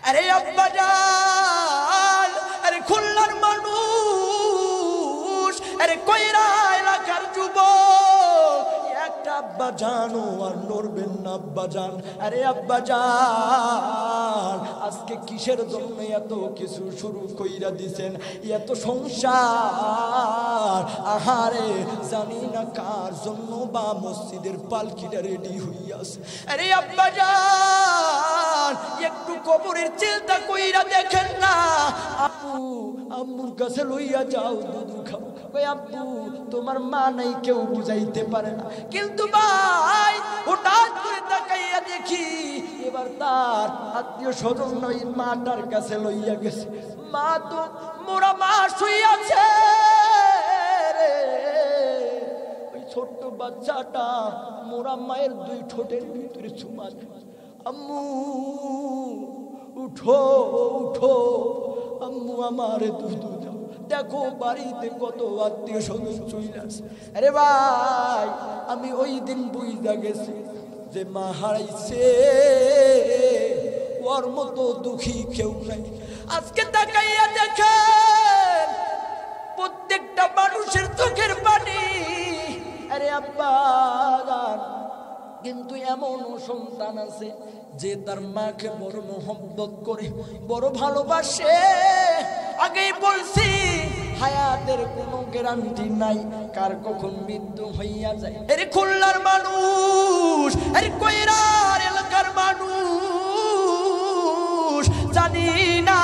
আরে আব্বা জান, আরে খুলনার মানুষ, আরে কইরা এলাকার যুবক, একটা আব্বা জানো আর নড়বেন না আব্বা জান। আরে আব্বা জান, আজকে কিসের জন্য এত কিছু শুরু কইরা দিছেন, এত সংসার, আহারে জানি না কার জন্য বা মসজিদের পালকিটা রেডি হইয়াছে। আরে আব্বা জান, একটু কবরের চিন্তা কইরা দেখেন না। আপু আম্মুর কাছে লইয়া যাও, দুধ খাও। ওই আব্বু তোমার মা নাই, কেউ বুঝাইতে পারে না, কিন্তু ভাই হঠাৎ করে তাকাইয়া দেখি এবার তার আত্মীয় স্বজন নয়, মাটার কাছে লইয়া গেছে। মা তো মোরা মা শুইয়াছে রে। ওই ছোট্ট বাচ্চাটা মোরা মায়ের দুই ঠোঁটের ভিতরে চুমা দেয়। আম্মু উঠো উঠো, আম্মু আমার দুধ দাও। দেখো বাড়িতে কত আত্মীয় স্বজন চলে আসে। আরে ভাই, আমি ওই দিন বুঝা গেছি যে মা হারাইছে, ওর মতো দুঃখী কেউ নাই। আজকে তাকাইয়া দেখেন প্রত্যেকটা মানুষের চোখের পানি। আরে আব্বা জান, কিন্তু এমন সন্তান আছে যে তার মাকে বড় মোহব্বত করে, বড় ভালোবাসে। আগেই বলছি হায়াতের কোনো গ্যারান্টি নাই, কার কখন মৃত্যু হইয়া যায়। আরে খুলনার মানুষ, আরে কইরার এলাকার মানুষ, জানি না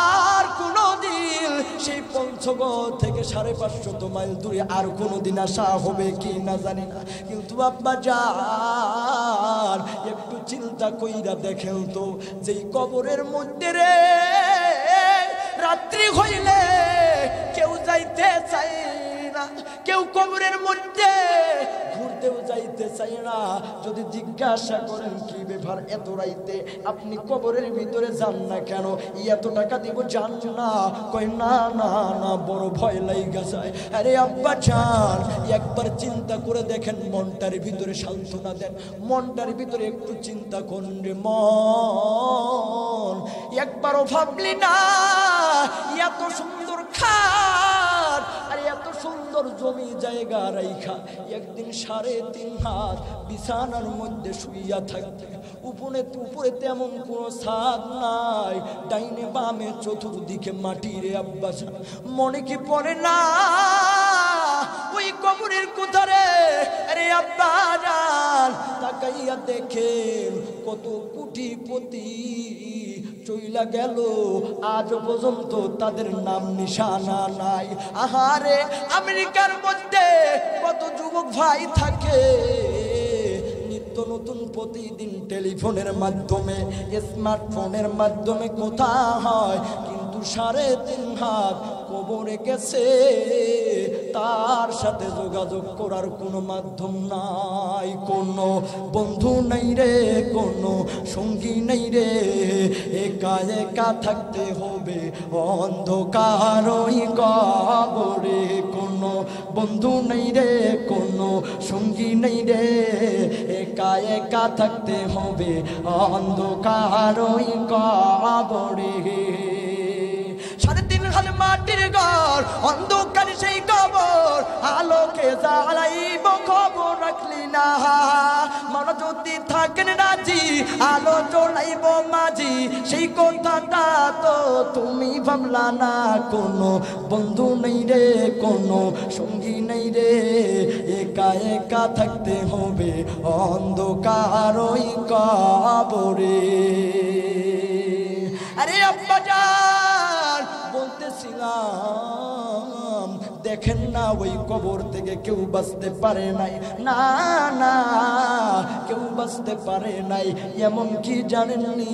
আর কোনদিন সেই পঞ্চগড় থেকে 550 মাইল দূরে আর কোনদিন আসা হবে কি না জানি না। কিন্তু আব্বা জান, একটু চিন্তা কইরা দেখেন তো, যেই কবরের মধ্যে রে রাত্রি হইলে কেউ যাইতে চায় না, কেউ কবরের মধ্যে ঘুরতেও যাইতে চায় না। যদি জিজ্ঞাসা করেন কি ব্যাপার এত রাইতে আপনি কবরের ভিতরে যান না কেন, এত টাকা দিব যান না, কই না না না, বড় ভয় লাগা যায়। আরে আব্বা জান, একবার চিন্তা করে দেখেন, মনটার ভিতরে সান্ত্বনা দেন, মনটার ভিতরে একটু চিন্তা করুন রে মন। একবারও ভাবলি না এত সুন্দর খাট আর এত সুন্দর জমি জায়গা রাইখা একদিন 3.5 হাত বিছানার মধ্যে শুইয়া থাকতে, উপরে তেমন কোনো ছাদ নাই, ডাইনে বামে চতুর্দিকে মাটি রে আব্বা জান। মনে কি পড়ে না ওই কবরের কোথারে? আরে আব্বা জান, তাকাইয়া দেখেন কত কোটিপতি চইলা গেল, আজ পর্যন্ত তাদের নাম নিশানা নাই। আহারে আমেরিকার মধ্যে কত যুবক ভাই থাকে, নিত্য নতুন প্রতিদিন টেলিফোনের মাধ্যমে, স্মার্টফোনের মাধ্যমে কথা হয়, কিন্তু 3.5 হাত কবরে গেছে, তার সাথে যোগাযোগ করার কোনো মাধ্যম নাই, কোনো বন্ধু নাই রে, কোনো সঙ্গী নাই রে, একা একা থাকতে হবে অন্ধকার ওই কবরে। কোনো বন্ধু নাই রে, কোনো সঙ্গী নাই রে, একা একা থাকতে হবে অন্ধকার ওই কবরে। 3.5 হাত মাটির ঘর, অন্ধকার সেই কবর, আলোকে জ্বালাইব খবর রাখলি না। মন যদি থাকেন রাজি, আলো জ্বলাইব মাঝি, সেই কথাটা তো তুমি ভাবলা না। কোনো বন্ধু নেই রে, কোনো সঙ্গী নেই রে, একা একা থাকতে হবে অন্ধকার ওই কবরে। আরে আব্বা জান, বলতেছিলাম দেখেন না ওই কবর থেকে কেউ বাঁচতে পারে নাই, না না কেউ বাঁচতে পারে নাই। এমন কি জানেননি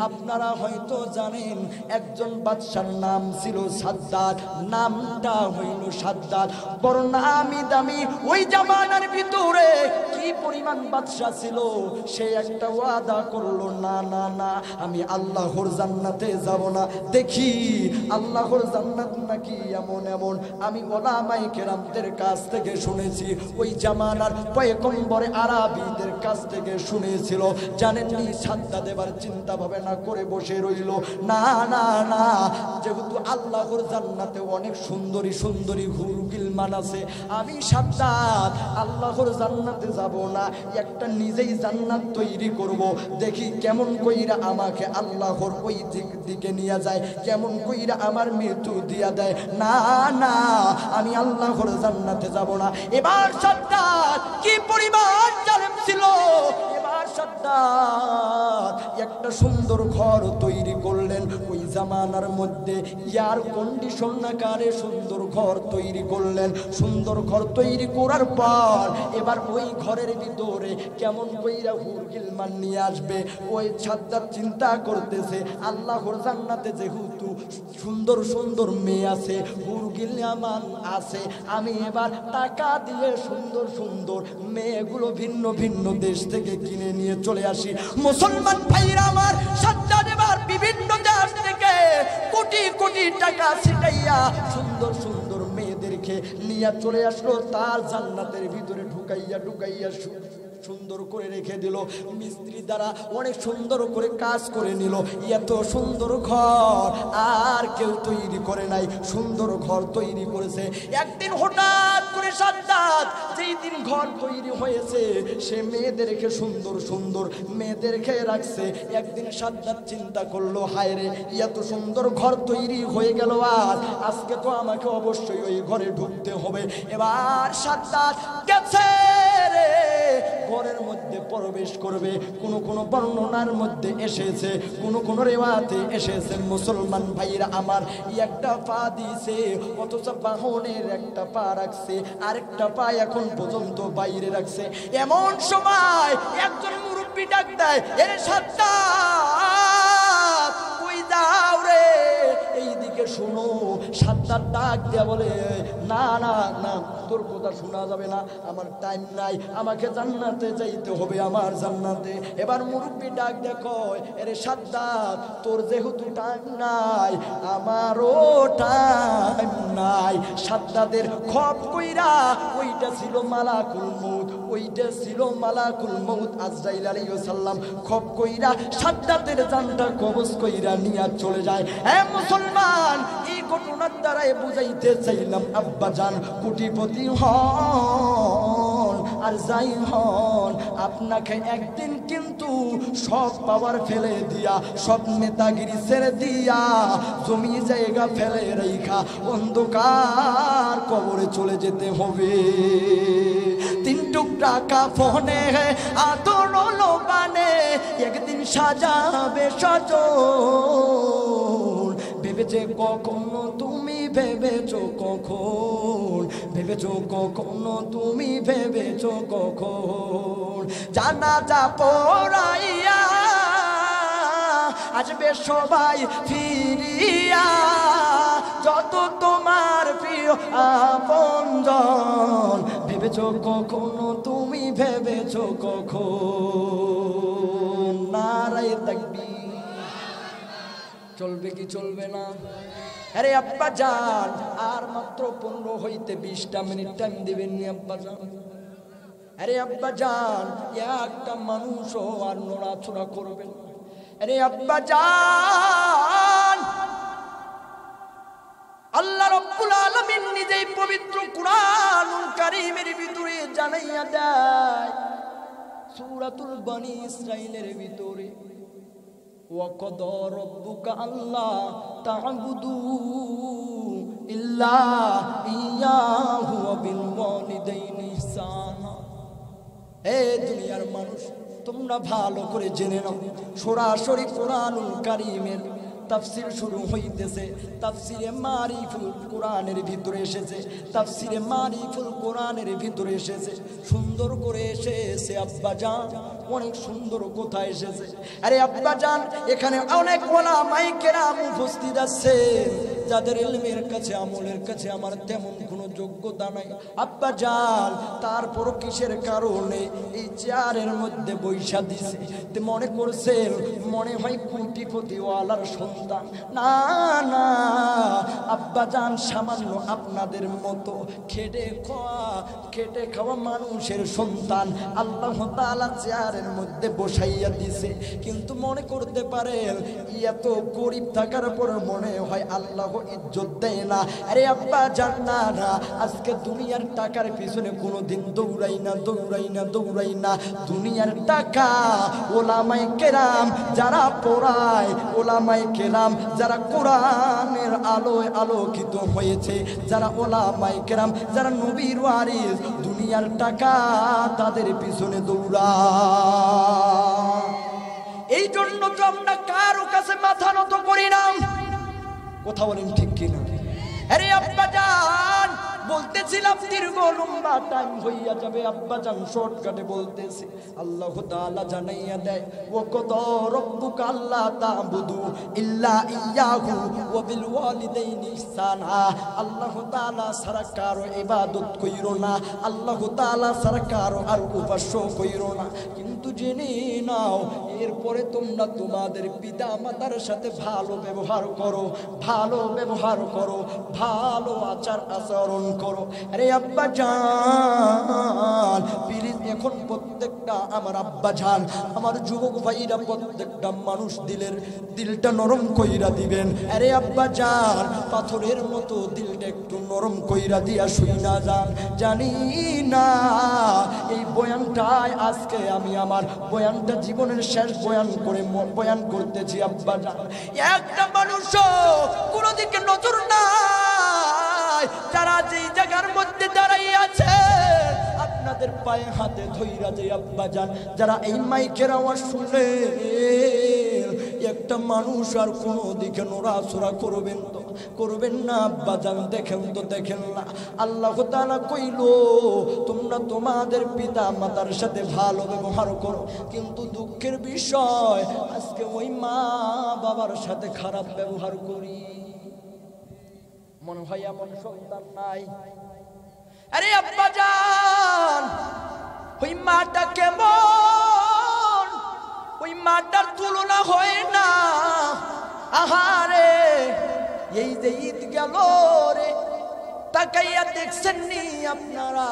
আপনারা হয়তো জানেন একজন বাদশার নাম ছিল সাদ্দাত, নামটা হইল সাদ্দাত, বড় নামি দামি। ওই জামানার ভিতরে কি পরিমাণ বাদশা ছিল, সে একটা ওয়াদা করলো, না না না, আমি আল্লাহর জান্নাতে যাব না, দেখি আল্লাহর জান্নাত নাকি এমন এমন। আমি ওলামায়ে কেরামদের কাছ থেকে শুনেছি, ওই জামানার পয়গম্বর আরবীদের কাছ থেকে শুনেছিল। জানেননি সাদ্দাত এবার চিন্তা ভাবনা করে বসে রইল, না না না, যেহেতু আল্লাহর জান্নাতে অনেক সুন্দরী সুন্দরী হুর গিলমান আছে, আমি সাদ্দাত আল্লাহর জান্নাতে যাব না, একটা নিজেই জান্নাত তৈরি করব, দেখি কেমন কইরা আমাকে আল্লাহর ওই দিকে নিয়ে যায়, কেমন কইরা আমার মৃত্যু দিয়া দেয়। না না, আমি আল্লাহর জান্নাতে যাব না। এবার সাদ্দাত কি পরিমাণ জালেম ছিল, এবার সাদ্দাত একটা সুন্দর ঘর তৈরি করলেন। ওই জামানার মধ্যে এয়ার কন্ডিশন আকারে সুন্দর ঘর তৈরি করলেন। সুন্দর ঘর তৈরি করার পর এবার ওই ঘরের ভিতরে কেমন কইরা হুর গিলমান নিয়ে আসবে। ওই সাদ্দাত চিন্তা করতেছে, আল্লাহর জান্নাতে যেহেতু সুন্দর সুন্দর মেয়ে আছে, হুর গিলমান আছে, আমি এবার টাকা দিয়ে সুন্দর সুন্দর মেয়েগুলো ভিন্ন ভিন্ন দেশ থেকে কিনে নিয়ে চলে আসি। মুসলমান ভাইরা আমার, সাদ্দাত এবার বিভিন্ন দেশ থেকে কোটি কোটি টাকা ছিটাইয়া সুন্দর সুন্দর মেয়েদেরকে নিয়ে চলে আসলো, তার জান্নাতের ভিতরে ঢুকাইয়া ঢুকাইয়া সুন্দর করে রেখে দিল। মিস্ত্রি দ্বারা অনেক সুন্দর করে কাজ করে নিল। এত সুন্দর ঘর আর কেউ তৈরি করে নাই, সুন্দর ঘর তৈরি করেছে। একদিন হঠাৎ করে সাদ্দাত যেই দিন ঘর তৈরি হয়েছে, সে মেয়েদেরকে সুন্দর সুন্দর মেয়েদেরকে রাখছে। একদিন সাদ্দাত চিন্তা করলো, হায় রে, এত সুন্দর ঘর তৈরি হয়ে গেল, আর আজকে তো আমাকে অবশ্যই ওই ঘরে ঢুকতে হবে। এবার সাদ্দাত গেছে রে, ঘরের মধ্যে প্রবেশ করবে। কোন কোন বর্ণনার মধ্যে এসেছে, কোন কোন রেওয়াতে এসেছে, মুসলমান ভাইরা আমার, একটা পা দিয়েছে অথচ বাহনের একটা পা রাখছে, আরেকটা পা এখন পর্যন্ত বাইরে রাখছে। এমন সময় একজন মুরব্বি ডাক দেয়, এর সাদ্দাত কই যাও রে, এইদিকে শোনো। সাদ্দাত ডাক দিয়া বলে, না না না, তোর কথা শোনা যাবে না, আমার টাইম নাই, আমাকে জান্নাতে যাইতে হবে, আমার জান্নাতে। এবার মুরব্বি ডাক দেখো, এরে সাদ্দাত, তোর যেহেতু টাইম নাই, আমারও টাইম নাই। সাদ্দাতের খপ কইরা, ওইটা ছিল মালাকুল মউত, ওইটা ছিল মালাকুল মউত আজরাইল আলাইহিস সালাম, খপ কইরা সাদ্দাতের জানটা কবজ কইরা নিয়া চলে যায়। হে মুসলমান, এই ঘটনার দ্বারাই বুঝাইতে চাইলাম, আব্বা জান কোটিপতি হন আর যাই হন, আপনাকে একদিন কিন্তু সব পাওয়ার ফেলে দিয়া, সব নেতাগিরি ছেড়ে দিয়া, জমি জায়গা ফেলে রেখা অন্ধকার কবরে চলে যেতে হবে। তিন টুকরা কাফনে আদর লোবানে একদিন সাজাবে সজন। ভেবেছে কখনো তুমি, ভেবেছো কখন, ভেবেছো কখনো তুমি, ভেবেছো কখন, জানাজা পড়াইয়া আসবে সবাই ফিরিয়া, যত তোমার প্রিয় আপনজন। ভেবেছো কখনো তুমি, ভেবেছো কখন। নারায়ে তাকবীর। চলবে কি চলবে না? আরে আব্বা জান, আর মাত্র 15 হইতে 20টা মিনিট টাইম দিবেন নি আব্বা জান? আরে আব্বা জান, একটা মানুষও আর নড়াচড়া করবেন। আরে আব্বা জান, আল্লাহ রাব্বুল আলামিন নিজেই পবিত্র কুরআনুল কারীমের ভিতরে জানাইয়া দেয়, সূরাতুল বনি ইসরাঈলের ভিতরে, ওয়াকাদা রাব্বুকা আল্লা তা'বুদু ইল্লা ইয়াহু ওয়া বিল ওয়ালিদাইনি ইহসানা। হে দুনিয়ার মানুষ, তোমরা ভালো করে জেনে নাও, সরাসরি কুরআনুল কারীমের তাফসীর শুরু হইতেছে। তাফসীরে মারিফুল কোরআনের ভিতরে এসেছে, তাফসীরে মারিফুল কোরআনের ভিতরে এসেছে, সুন্দর করে এসেছে আব্বাজান, অনেক সুন্দর কথা এসেছে। আরে আব্বাজান, এখানে অনেক ওলামায়ে কেরাম উপস্থিত আছে যাদের ইলমের কাছে আমলের কাছে আমার তেমন কোনো যোগ্যতা নাই আব্বাজান, তারপর কিসের কারণে এই চেয়ারের মধ্যে বৈশা দিছে? মনে করছেন মনে হয় কোটিপতিওয়ালার সন্তান? না না আব্বাজান, সামান্য আপনাদের মতো খেটে খাওয়া মানুষের সন্তান আল্লাহ তাআলা চেয়ারের মধ্যে বসাইয়া দিছে। কিন্তু মনে করতে পারেন এত গরিব থাকার পর মনে হয় আল্লাহ ইজ্জত দেয় না। আরে আব্বাজান, না না, আজকে দুনিয়ার টাকার পিছনে কোনোদিন দৌড়াই না। দুনিয়ার টাকা ওলামায়ে কেরাম যারা পড়ায়, ওলামায়ে কেরাম যারা কোরআনের আলোয় আলোকিত হয়েছে, যারা ওলামায়ে কেরাম যারা নবীর ওয়ারিস, দুনিয়ার টাকা তাদের পিছনে দৌড়ায়। এই জন্য তো আমরা কারো কাছে মাথা নত করি না। কথা বলেন ঠিক কিনা? আরে আব্বাজান, বলতেছিলাম দীর্ঘ লম্বা টাইম হইয়া যাবে আব্বাজান, শর্টকাটে বলতেছি। আল্লাহ তাআলা জানাইয়া দেয়, ওয়া কাদা রাব্বুকা আল্লা তা'বুদু ইল্লা ইয়্যাহু ওয়া বিল ওয়ালিদাইনি ইহসানা। আল্লাহ তাআলা ছাড়া কারো ইবাদত কইরো না, আল্লাহ তাআলা ছাড়া কারো আর উপাস্য কইরো না। কিন্তু জেনে নাও, এরপরে তোমরা তোমাদের পিতা মাতার সাথে ভালো ব্যবহার করো, ভালো আচার আচরণ করো। আরে আব্বাজান প্লিজ, এখন প্রত্যেকটা আমার আব্বাজান, আমার যুবক ভাইরা প্রত্যেকটা মানুষ দিলটা নরম কইরা দিবেন। আরে আব্বাজান, পাথরের মতো দিলটা একটু নরম কইরা দিয়া শুইনা যান। জানি না এই বয়ানটাই আজকে আমি আমার বয়ানটা জীবনের শেষ বয়ান করতেছি আব্বাজান। একটা মানুষ কোনো দিকে নজর নাই, যারা যেই জায়গার মধ্যে দাঁড়াই আছে আপনাদের পায়ে হাতে ধইরা যে আব্বাজান, যারা এই মাইকের আওয়াজ শুনলে একটা মানুষ আর কোনো দিকে নড়াচড়া করবেন না আব্বাজান। দেখেন না, আল্লাহ তাআলা কইলো তোমরা তোমাদের পিতা মাতার সাথে ভালো ব্যবহার করো, কিন্তু দুঃখের বিষয় আজকে ওই মা বাবার সাথে খারাপ ব্যবহার করি। মনে হয় এমন সন্তান নাই? আরে আব্বাজান, ওই মাটা কেমন, ওই মাটার তুলনা হয় না। আহারে, এই যে ঈদ গেল রে, তাকাইয়া দেখছেন নি আপনারা,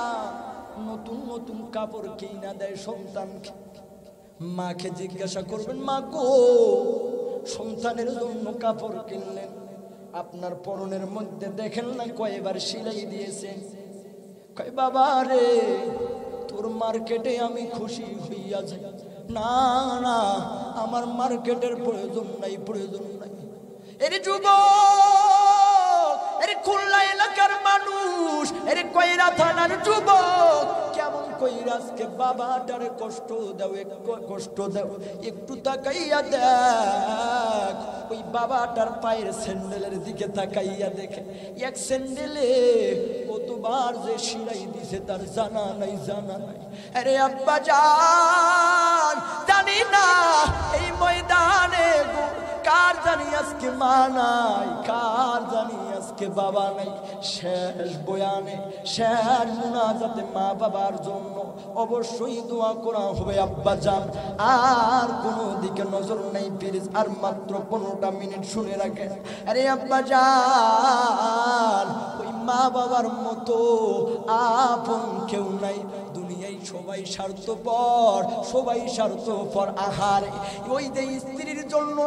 নতুন কাপড় কিনা দেয় সন্তানকে। মাকে জিজ্ঞাসা করবেন, মা গো, সন্তানের জন্য কাপড় কিনলেন, আপনার পরনের মধ্যে দেখেন না কয়বার সেলাই দিয়েছেন? কয় বাবা রে, তোর মার্কেটে আমি খুশি হইয়া যাই। না না, আমার মার্কেটের প্রয়োজন নাই। এরে যুবক, এরে খুলনা এলাকার মানুষ, এরে কয়রা থানার যুবক, কেমন কইরা আজকে বাবাটারে কষ্ট দাও, একটু তাকাইয়া দেখ। ওই বাবাটার পায়ের স্যান্ডেলের দিকে তাকাইয়া দেখে, এক স্যান্ডেলে কতবার যে সিলাই দিছে তার জানা নাই। আরে আব্বাজান, জানি না এই ময়দানে কার জানি আজকে মা নাই, কার জানি আজকে বাবা নাই। শেষ বয়ানে, শেষ মুনাজাতে মা বাবার জন্য অবশ্যই দোয়া করা হবে আব্বাজান। আর কোনো দিকে নজর নাই প্লিজ, আর মাত্র 15টা মিনিট শুনে রাখেন। আরে আব্বাজান, ওই মা বাবার মতো আপন কেউ নাই দুনিয়ায়। সবাই স্বার্থপর। আহারে, ওই যে স্ত্রীর জন্য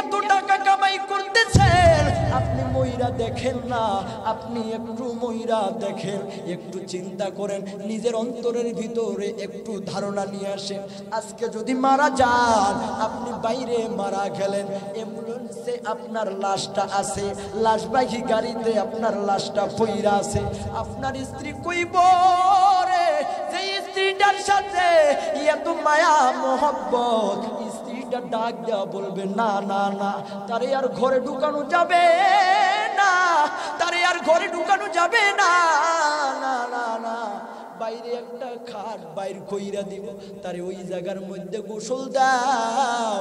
এত টাকা কামাই করতেছেন, আপনি ময়রা দেখেন না? আপনি একটু ময়রা দেখেন, একটু চিন্তা করেন, নিজের অন্তরের ভিতরে একটু ধারণা নিয়ে আসেন। আজকে যদি মারা যান, আপনি বাইরে মারা গেলেন, অ্যাম্বুলেন্সে আপনার লাশটা আছে, লাশবাহী গাড়িতে আপনার লাশটা পইরা আছে। আপনার স্ত্রী কইব রে, যে স্ত্রীটার সাথে এত মায়া মোহব্বত, স্ত্রী স্ত্রীটা ডাক দেওয়া বলবে না না না, তারে আর ঘরে ঢুকানো যাবে না, তারে আর ঘরে ঢুকানো যাবে না, না না না, বাইরে একটা খাট বাইর কইরা দিব, তারে ওই জায়গার মধ্যে গোসল দাও,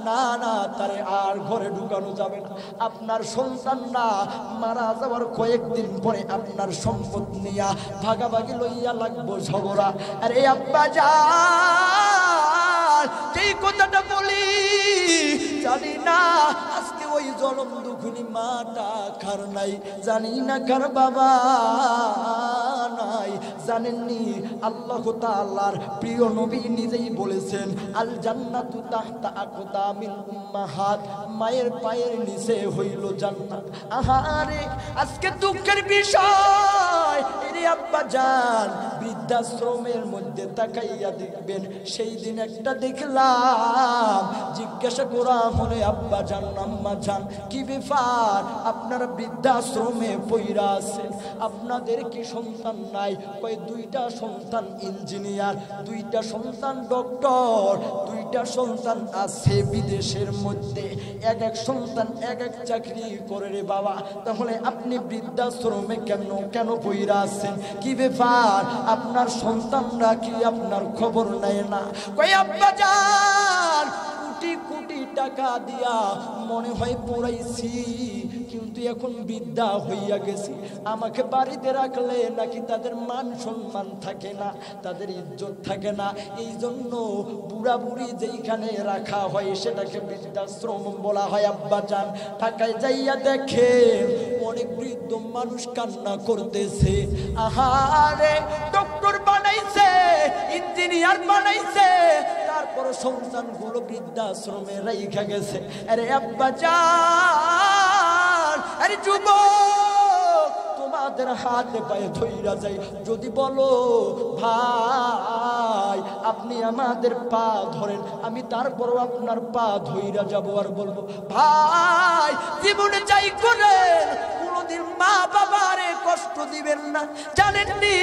না না, তারে আর ঘরে ঢুকানো যাবে না। আপনার সন্তানরা মারা যাওয়ার কয়েকদিন পরে আপনার সম্পদ নিয়া ভাগাভাগি লইয়া লাগবো ঝগড়া। আরে আব্বা জান, যেই কথাটা বলি জানি না আজকে ওই জনম দুখুনি মাটা কার নাই, জানি না কার বাবা নাই। জানেননি আল্লাহ তাআলার প্রিয় নবী নিজেই বলেছেন, আল জান্নাতু তাহতা আকদামিল উম্মাহাত, মায়ের পায়ের নিচে হইল জান্নাত। আহারে আজকে দুঃখের বিষয়, এরে আব্বা জান, বৃদ্ধাশ্রমের মধ্যে তাকাইয়া দেখবেন, সেই দিন একটা দেখলাম, জিজ্ঞাসা করা হলে আব্বা জান আম্মা জান কি ব্যাপার আপনারা বৃদ্ধাশ্রমে পইরা আছেন, আপনাদের কি সন্তান নাই? কয় দুইটা সন্তান ইঞ্জিনিয়ার, দুইটা সন্তান ডক্টর, দুইটা সন্তান আছে বিদেশের মধ্যে, এক এক সন্তান এক এক চাকরি করে রে বাবা। তাহলে আপনি বৃদ্ধাশ্রমে কেন কেন পইরা আছেন? কি ব্যাপার আপনার সন্তানরা কি আপনার খবর নেয় না? কয় আব্বা জান কোটি কোটি টাকা দিয়া মনে হয় পড়াইছি, কিন্তু এখন বৃদ্ধা হইয়া গেছি, আমাকে বাড়িতে রাখলে নাকি তাদের মান সম্মান থাকে না, তাদের ইজ্জত থাকে না, এই জন্য বুড়া বুড়ি যেইখানে রাখা হয় সেটাকে বৃদ্ধাশ্রম বলা হয়। আব্বা জান ঢাকায় যাইয়া দেখে অনেক বৃদ্ধ মানুষ কান্না করতেছে, আহারে ডক্টর বানাইছে, ইঞ্জিনিয়ার বানাইছে, তারপর সন্তানগুলো বৃদ্ধাশ্রমে রাইখা গেছে। আরে আব্বা জান, আরে যুবক, তোমাদের হাতে পায়ে ধইরা যাই, যদি বলো ভাই আপনি আমাদের পা ধরেন, আমি তারপরও আপনার পা ধইরা যাবো আর বলবো ভাই জীবনে যাই করেন কোনদিন মা বাবারে কষ্ট দিবেন না। জানেননি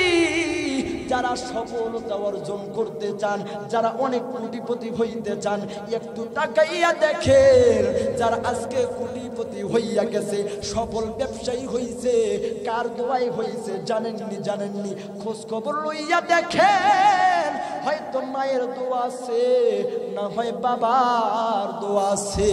যারা সফলতা অর্জন করতে চান, যারা অনেক কোটিপতি হইতে চান, একটু তাকাইয়া দেখেন যারা আজকে কোটিপতি হইয়া গেছে, সফল ব্যবসায়ী হইছে, কার দোয়াই হইছে জানেননি? জানেননি? খোঁজ খবর লইয়া দেখেন, হয়তো মায়ের দোয়া আছে, না হয় বাবার দোয়া আছে।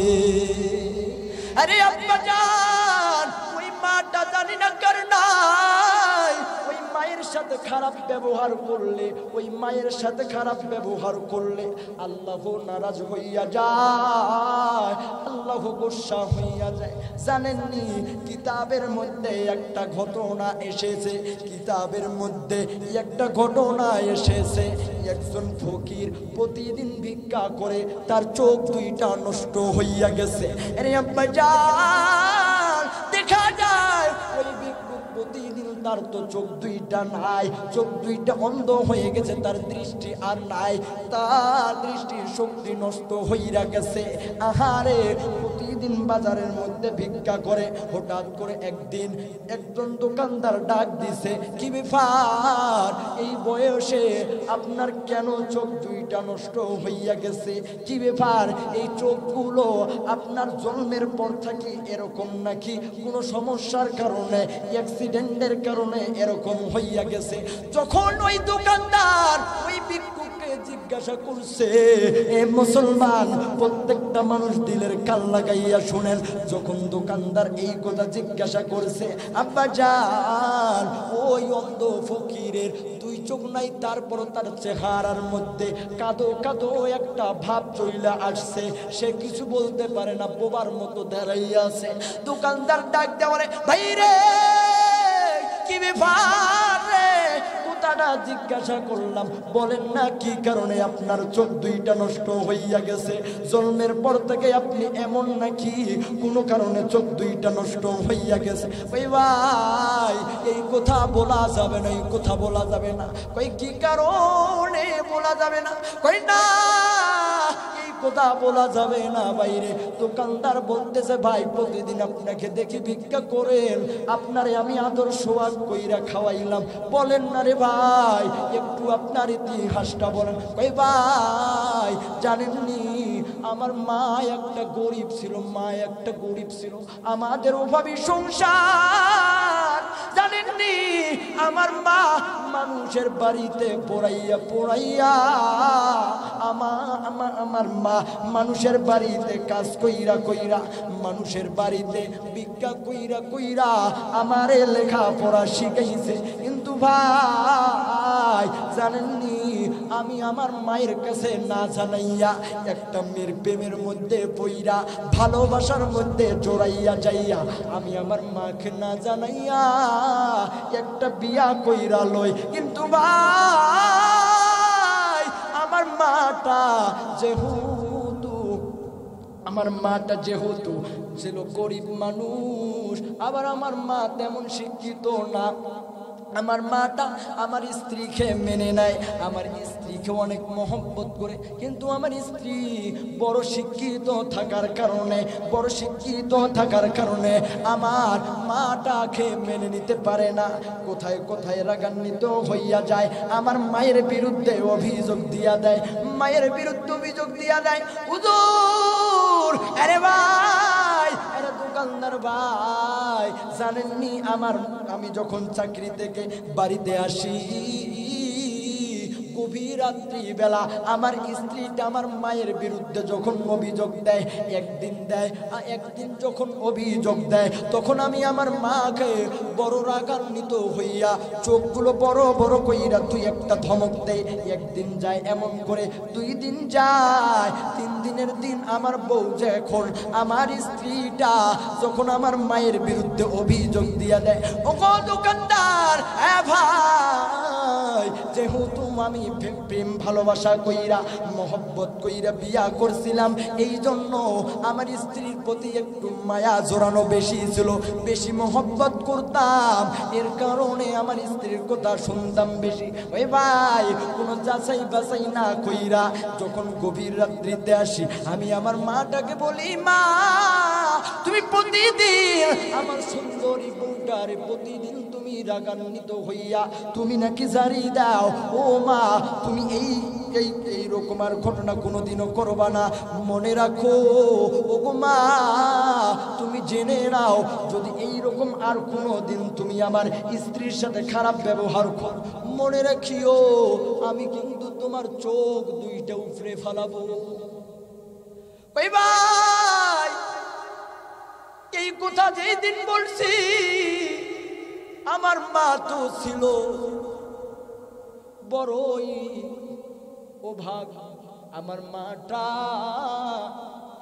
আরে আব্বা জান, ওই মাটা জানি না কার নাই, ওই মায়ের সাথে খারাপ ব্যবহার করলে, ওই মায়ের সাথে খারাপ ব্যবহার করলে আল্লাহ নারাজ হইয়া যায়, আল্লাহ গোসা হইয়া যায়। জানেননি কিতাবের মধ্যে একটা ঘটনা এসেছে, কিতাবের মধ্যে একটা ঘটনা এসেছে, একজন ফকির প্রতিদিন ভিক্ষা করে তার চোখ দুইটা নষ্ট হইয়া গেছে। আরে আব্বা জান, দেখা যায় ওই ভিক্ষুক প্রতিদিন তার তো চোখ দুইটা নাই, চোখ দুইটা অন্ধ হয়ে গেছে, তার দৃষ্টি আর নাই, তার দৃষ্টির শক্তি নষ্ট হইয়া গেছে। আহারে প্রতিদিন বাজারের মধ্যে ভিক্ষা করে, হঠাৎ করে একদিন একজন দোকানদার ডাক দিছে, কি ব্যাপার এই বয়সে আপনার কেন চোখ দুইটা নষ্ট হইয়া গেছে? কি ব্যাপার এই চোখগুলো আপনার জন্মের পর থেকে এরকম নাকি কোনো সমস্যার কারণে, অ্যাক্সিডেন্টের কারণে এরকম হইয়া গেছে? যখন ওই দোকানদার ওই ভিক্ষুককে জিজ্ঞাসা করছে, এ মুসলমান, প্রত্যেকটা মানুষ দিলের কান লাগাইয়া শুনেন, যখন দোকানদার এই কথা জিজ্ঞাসা করছে, আব্বা জান ওই অন্ধ ফকিরের দুই চোখ নাই, তারপর তার চেহারার মধ্যে কাদো কাদো একটা ভাব চইলা আসছে, সে কিছু বলতে পারে না, বোবার মতো দাঁড়াইয়া আছে। দোকানদার ডাক দেওয়ারে, ভাই রে কি ব্যাপার রে, কথাটা জিজ্ঞাসা করলাম, বলেন না কি কারণে আপনার চোখ দুইটা নষ্ট হইয়া গেছে? জন্মের পর থেকে আপনি এমন নাকি কোনো কারণে চোখ দুইটা নষ্ট হইয়া গেছে? ওই ভাই এই কথা বলা যাবে না, এই কথা বলা যাবে না। কই কি কারণে বলা যাবে না? কই না এই কথা বলা যাবে না বাইরে। দোকানদার বলতেছে ভাই প্রতিদিন আপনাকে দেখি ভিক্ষা করেন, আপনারে আমি আদর সোয়াগ কইরা খাওয়াইলাম, বলেন না রে ভাই একটু আপনার ইতিহাসটা বলেন। ওই ভাই জানেননি আমার মা একটা গরিব ছিল, মা একটা গরিব ছিল, আমাদের অভাবী সংসার। জানেননি আমার মা মানুষের বাড়িতে পড়াইয়া পড়াইয়া আমার মা মানুষের বাড়িতে কাজ কইরা কইরা, মানুষের বাড়িতে ভিক্ষা কইরা কইরা আমারে লেখাপড়া শিখাইছে। কিন্তু ভাই জানেননি আমি আমার মায়ের কাছে না জানাইয়া একটা মেয়ের প্রেমের মধ্যে পইরা ভালোবাসার মধ্যে জড়াইয়া যাইয়া আমি আমার মাকে না জানাইয়া একটা বিয়া কইরা লই। কিন্তু ভাই আমার মাটা যেহেতু ছিল গরিব মানুষ, আবার আমার মা তেমন শিক্ষিত না, আমার মাটা আমার স্ত্রীকে মেনে নেয়, আমার স্ত্রীকে অনেক মহব্বত করে। কিন্তু আমার স্ত্রী বড় শিক্ষিত থাকার কারণে আমার মাটাকে মেনে নিতে পারে না। কোথায় কোথায় রাগান্বিত হইয়া যায়, আমার মায়ের বিরুদ্ধে অভিযোগ দিয়া দেয়, হুজুর আরে ভাই আরে দোকানদার ভাই জানেননি আমি যখন চাকরি থেকে বাড়িতে আসি গভীর রাত্রি বেলা আমার স্ত্রীটা আমার মায়ের বিরুদ্ধে যখন অভিযোগ দেয়, একদিন যখন অভিযোগ দেয় তখন আমি আমার মাকে বড় রাগান্বিত হইয়া চোখগুলো বড় বড় কইরা তুই একটা ধমক দেয়। একদিন যায় এমন করে, 2 দিন যায়, 3 দিনের দিন আমার বউ যখন আমার স্ত্রীটা যখন আমার মায়ের বিরুদ্ধে অভিযোগ দিয়া দেয়, ও দোকানদার ভাই যেহেতু আমি প্রেম ভালোবাসা কইরা মহব্বত কইরা বিয়া করছিলাম, এই জন্য আমার স্ত্রীর প্রতি একটু মায়া জোরানো বেশি ছিল, বেশি মহব্বত করতাম, এর কারণে আমার স্ত্রীর কথা শুনতাম বেশি। ওই ভাই কোনো যাচাই বাছাই না কইরা যখন গভীর রাত্রিতে আসি আমি আমার মাটাকে বলি, মা তুমি প্রতিদিন আমার সুন্দরী বউটারে প্রতিদিন তুমি রাগান্বিত হইয়া তুমি নাকি জারি দাও, ও মা তুমি এই রকম আর ঘটনা কোনোদিনও করবা না, মনে রাখো ও গো মা তুমি জেনে নাও যদি এই রকম আর কোনোদিন তুমি আমার স্ত্রীর সাথে খারাপ ব্যবহার করো, মনে রাখিও আমি কিন্তু তোমার চোখ 2টা উপড়ে ফেলাবো। ওই ভাই এই কথা যেই দিন বলছি আমার মা তো ছিল বড়ই অভাগ, আমার মাটা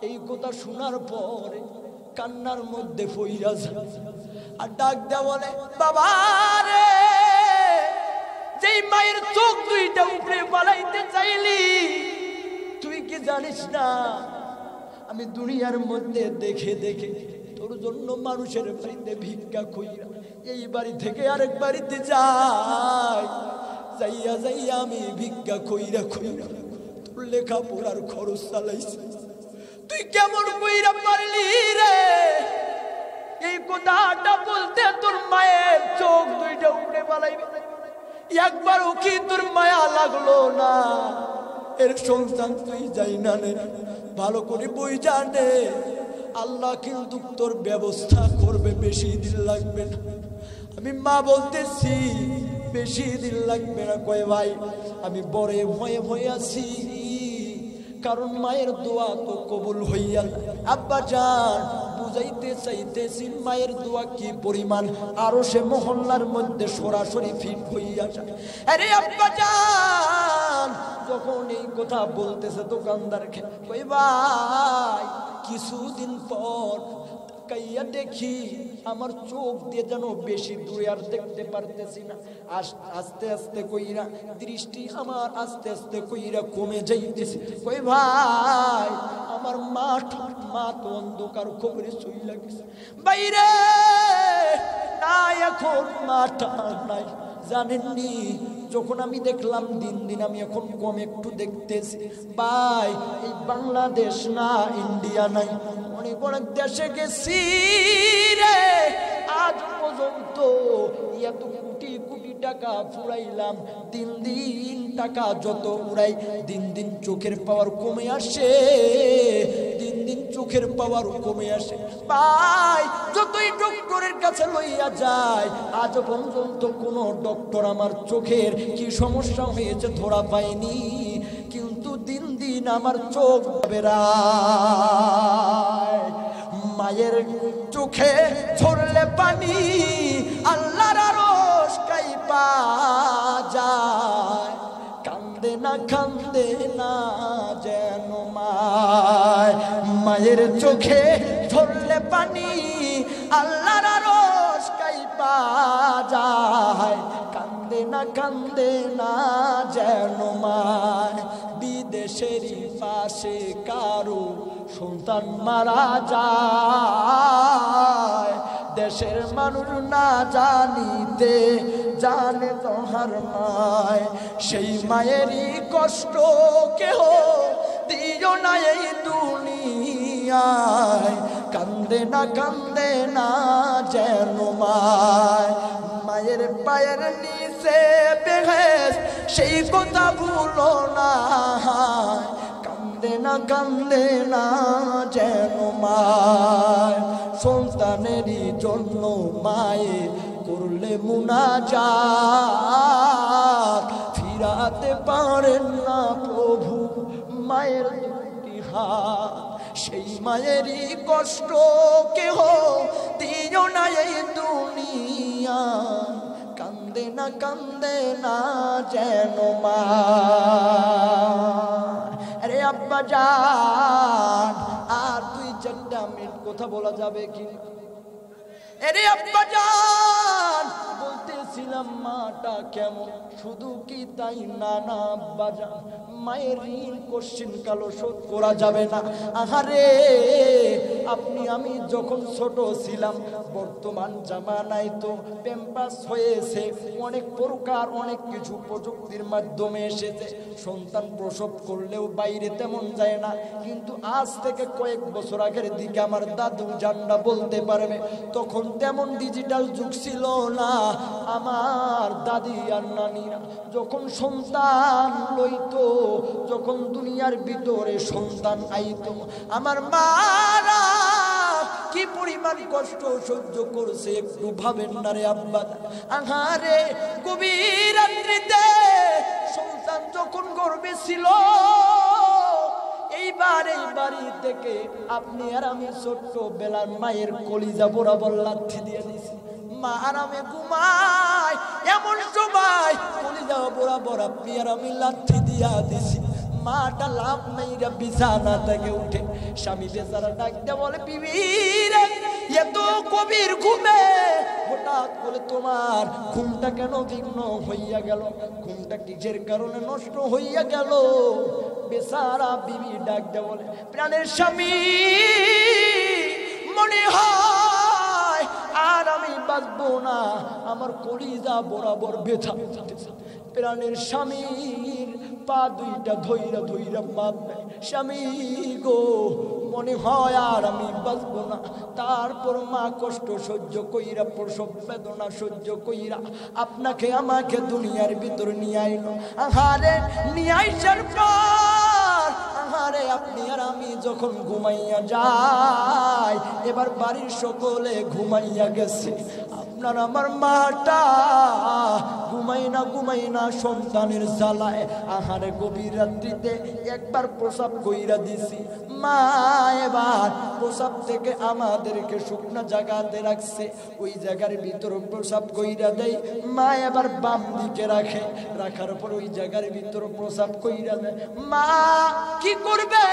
এই কথা শোনার পরে কান্নার মধ্যে পইরা যায় আর ডাক দেয়া বলে, বাবা রে যেই মায়ের চোখ 2টা উপরে পালাইতে চাইলি তুই কি জানিস না আমি দুনিয়ার মধ্যে দেখে দেখে তোর জন্য মানুষের বাড়িতে ভিক্ষা কইরা এই বাড়ি থেকে আরেক বাড়িতে যাইয়া আমি ভিক্ষা কইরা তোর লেখাপড়ার খরচ চালাইছি, তুই কেমন কইরা পারলি রে এই কথাটা বলতে? তোর মায়ের চোখ 2টা উপরে পালাইবে, একবারও কি তোর মায়া লাগলো না? এর সন্তান তুই যাই না নে, ভালো করে বই জানে আল্লাহ কিন্তু তোর ব্যবস্থা করবে, বেশি দিন লাগবে না। আমি মা বলতেছি বেশি দিন লাগবে না। কয় ভাই আমি বড় ভয়ে আছি, কারণ মায়ের দোয়া তো কবুল হইয়া। আব্বা জান বুঝাইতে চাইতেছি মায়ের দোয়া কি পরিমাণ, আরো সে মহল্লার মধ্যে সরাসরি ফিট হইয়া যায়। আরে আব্বা জান যখন এই কথা বলতেছে দোকানদারকে, কই ভাই কিছুদিন পর কাইয়া দেখি আমার চোখ দিয়ে যেন বেশি দূরে আর দেখতে পারতেছি না, আস্তে আস্তে কইরা দৃষ্টি আমার আস্তে আস্তে কইরা কমে যাইতেছে। কই ভাই আমার মা তো অন্ধকার খবরে চইলা গেছে বাইরে, না এখন মাটা নাই, জানেননি যখন আমি দেখলাম দিন দিন আমি এখন কম একটু দেখতেছি ভাই, এই বাংলাদেশ না ইন্ডিয়া নাই, অনেক অনেক দেশে গেছি রে, আজ পর্যন্ত এত কোটি কোটি টাকা ফুরাইলাম, দিন দিন টাকা যত উড়াই দিন দিন চোখের পাওয়ার কমে আসে, দিন দিন চোখের পাওয়ার কমে আসে ভাই। যতই ডক্টরের কাছে লইয়া যায় আজ পর্যন্ত কোনো ডক্টর আমার চোখের কি সমস্যা হয়েছে ধরা পায়নি, কিন্তু দিন দিন আমার চোখ বেরায়। মায়ের চোখে ঝরলে পানি আল্লাহর আরশ কাইপা যায়, কান্দে না যেন মায়। মায়ের চোখে ঝরলে পানি আল্লাহর আরশ কাইপা যায়, কান্দে না যেন মায়। বিদেশেরই পাশে কারো সন্তান মারা যায়, দেশের মানুষ না জানিতে জানে তোহার মায়, সেই মায়েরই কষ্ট কেহ দিও না এই দুনিয়ায়, কান্দে না যেন মায়। মায়ের পায়ের নিচে বেহেশ সেই কথা ভুলো না, কান্দে না যেন মায়। সন্তানেরই জন্য মায়ে করলে মুনাজাত, ফিরাতে পারেন না প্রভু মায়ের দুটি হাত, সেই মায়েরই কষ্ট কেহ দিও না এই দুনিয়া, কান্দে না যেন মা। আরে আব্বা জান আর 2-4 মিনিট কথা বলা যাবে কি? আরে আব্বা জান বলতেছিলাম মাটা কেমন, শুধু কি তাই না না আব্বা জান, মায়ের ঋণ কোশ্চিন কালো শোধ করা যাবে না। আহারে আপনি আমি যখন ছোট ছিলাম, বর্তমান জামানায় তো প্যাম্পাস হয়েছে, অনেক প্রকার অনেক কিছু প্রযুক্তির মাধ্যমে এসেছে, সন্তান প্রসব করলেও বাইরে তেমন যায় না, কিন্তু আজ থেকে কয়েক বছর আগের দিকে আমার দাদু জানরা বলতে পারবে, তখন তেমন ডিজিটাল যুগ ছিল না। আমার দাদি আর নানিরা যখন সন্তান লইতো, যখন দুনিয়ার ভিতরে সন্তান আইতো, আমার মারা কি পরিমাণ কষ্ট সহ্য করছে একটু ভাবেন না রে আব্বা। আহারে গভীর রাত্রিতে সন্তান যখন গর্ভে ছিল, এইবার এই বাড়ি থেকে আপনি আর আমি ছোট্ট বেলার মায়ের কলিজা বরাবর লাথি দিয়ে দিছি, মা আরামে ঘুমায়, এমন সময় কলিজা বরাবর আপনি আর আমি লাথি দিয়া দিছি। মাটা লাভ নেই রে বিছানা থেকে উঠে স্বামী বেচারা ডাকতে বলে, বিবি রে এত গভীর ঘুমে হঠাৎ করে তোমার ঘুমটা কেন বিঘ্ন হইয়া গেল, ঘুমটা কিসের কারণে নষ্ট হইয়া গেল? বেচারা বিবি ডাকতে বলে, প্রাণের স্বামী মনে হয় আর আমি বাঁচবো না, আমার কলিজা বরাবর ব্যথা। প্রাণের স্বামীর পা দুইটা ধইরা ধইরা মাপবে, স্বামী গো মনে হয় আর আমি বাঁচবো না। তারপর মা কষ্ট সহ্য কইরা, প্রসব বেদনা সহ্য কইরা আপনাকে আমাকে দুনিয়ার ভিতর নিয়ে আইলো। আহারে নিয়ে আইসার পর আহারে আপনি আর আমি যখন ঘুমাইয়া যাই, এবার বাড়ির সকলে ঘুমাইয়া গেছে, আপনার আমার মাটা ঘুমাই না সন্তানের জ্বালায়। আহারে গভীর রাত্রিতে একবার প্রসাব কইরা দিছি, মা এবার প্রসাব থেকে আমাদেরকে শুকনা জায়গাতে রাখছে, ওই জায়গার ভিতর প্রসাব কইরা দেয়। মা এবার বাম দিকে রাখে, রাখার পর ওই জায়গার ভিতর প্রসাব কইরা দেয়। মা কি করবে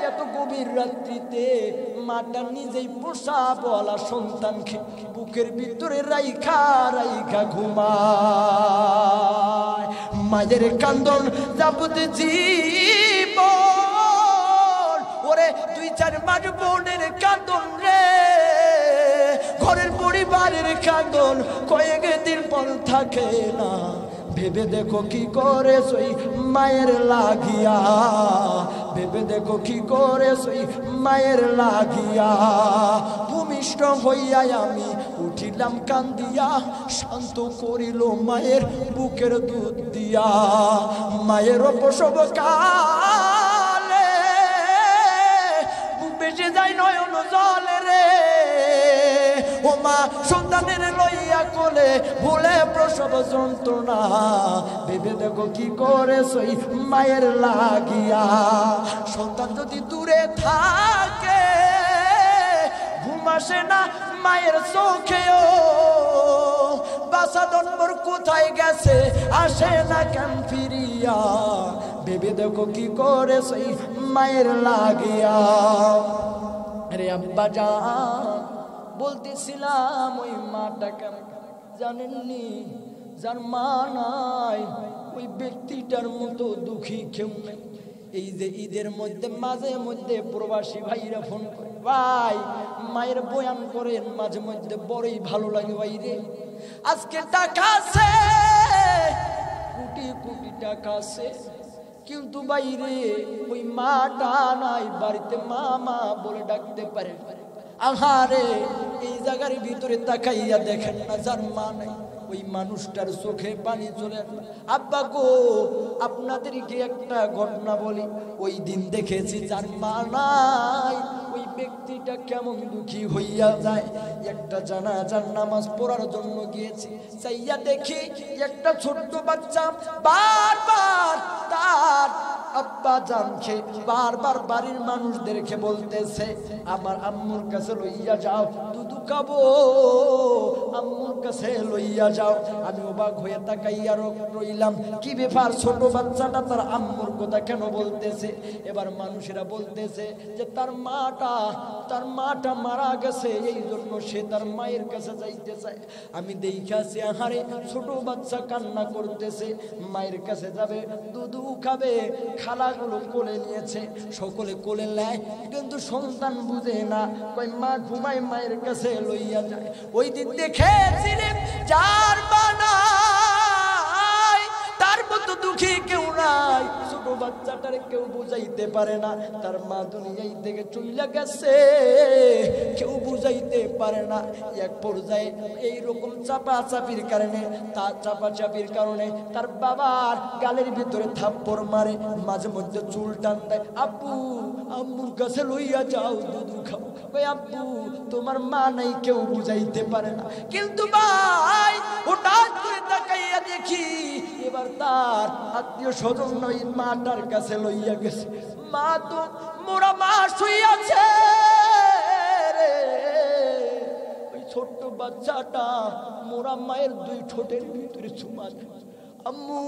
এত গভীর রাত্রিতে? মাটা নিজেই প্রসাবওয়ালা সন্তানকে বুকের ভিতরে রাইখা ঘুমায়। মায়ের কান্দন যাবতে জীবন, ওরে 2-4 মাস বোনের কান্দন রে, ঘরের বাড়ির কাঁদন কয়েকদিন পর থাকে না। ভেবে দেখো কি করে সই মায়ের লাগিয়া, ভেবে দেখো কি করে সই মায়ের লাগিয়া। ভূমিষ্ঠ হইয়া আমি উঠিলাম কান্দিয়া, শান্ত করিল মায়ের বুকের দুধ দিয়া। মায়ের প্রসব কালে বেশি যায় নয়ন জলে রে, ও মা সন্তানের লইয়া কোলে ভুলে প্রসব যন্ত্রণা। ভেবে দেখো কি করে সই মায়ের লাগিয়া। সন্তান যদি দূরে থাকে ঘুম আসে না মায়ের চোখেও, বাসা দনবর কোথায় গেছে আসে না কেন ফিরিয়া। ভেবে দেখো কি করে সই মায়ের লাগিয়া। রে আব্বা জান বলতেছিলাম ওই মাটা কেমন জানেননি, যার মা নাই ওই ব্যক্তিটার মতো দুঃখী কেউ নেই। এই যে ঈদের মধ্যে মাঝে মধ্যে প্রবাসী ভাইরা ফোন করে, ভাই মায়ের বয়ান করেন মাঝে মধ্যে, বড়ই ভালো লাগে ভাই রে। আজকে টাকা আছে, কোটি কোটি টাকা আছে, কিন্তু বাইরে ওই মাটা নাই, বাড়িতে মা মা বলে ডাকতে পারে। আহারে এই জায়গার ভিতরে তাকাইয়া দেখেন না, যার মা নাই ওই মানুষটার চোখে পানি চলে আসবে। আব্বা গো আপনাদেরকে একটা ঘটনা বলি, ওই দিন দেখেছি যার মা নাই ওই ব্যক্তিটা কেমন দুঃখী হইয়া যায়। একটা জানাজার নামাজ পড়ার জন্য গিয়েছি, চাইয়া দেখি একটা ছোট্ট বাচ্চা বারবার তার আব্বা জানকে বারবার বাড়ির মানুষদেরকে বলতেছে, আমার আম্মুর কাছে লইয়া যাও, দুধু খাবো, আম্মুর কাছে লইয়া যাও। আমি অবাক হয়ে তাকাইয়া রইলাম, কি ব্যাপার ছোট বাচ্চাটা তার আম্মুর কথা কেন বলতেছে। এবার মানুষেরা বলতেছে যে তার মাটা মারা গেছে, এই জন্য সে তার মায়ের কাছে যাইতে চায়। আমি দেখাছি আহারে ছোট বাচ্চা কান্না করতেছে, মায়ের কাছে যাবে, দুধু খাবে, খালাগুলো কোলে নিয়েছে, সকলে কোলে নেয়, কিন্তু সন্তান বুঝে না, কই মা ঘুমায় মায়ের কাছে লইয়া যায়। ওই দিন দেখেছিলেন যার বানাই তার মতো দুঃখী কেউ নাই। ছোট বাচ্চাটার কেউ বুঝাইতে পারে না, তার মা দুনিয়ায় থেকে চলে গেছে, কেউ বুঝাইতে পারে না। এক পর্যায়ে এইরকম চাপাচাপির কারণে তার বাবার গালের ভিতরে থাপ্পড় মারে, মাঝে মধ্যে চুল টান দেয়, আব্বু আম্মুর কাছে লইয়া যাও, দুধু খাও। ওই আব্বু তোমার মা নাই, কেউ বুঝাইতে পারে না। কিন্তু ভাই হঠাৎ করে তাকাইয়া দেখি এবার তার আত্মীয় স্বজন নয় মাটার কাছে লইয়া গেছে। মা তো মোরা মা শুইয়াছে রে, ওই ছোট্ট বাচ্চাটা মোরা মায়ের দুই ঠোঁটের ভিতরে চুমা দেয়, আম্মু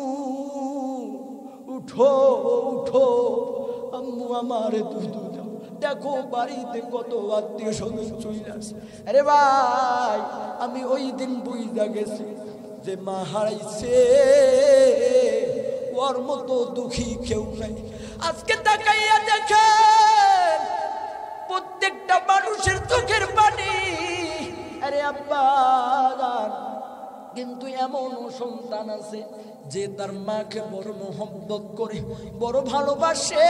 উঠো উঠো, আম্মু আমার দুধ দাও। দেখো বাড়িতে কত আত্মীয় স্বজন চলে আসে। আরে ভাই আমি ওই দিন বুঝা গেছি যে মা হারাইছে, ওর মতো দুঃখী কেউ নাই। আজকে তাকাইয়া দেখেন প্রত্যেকটা মানুষের চোখের পানি। আরে আব্বা, কিন্তু এমনও সন্তান আছে যে তার মাকে বড় মোহব্বত করে, বড় ভালোবাসে।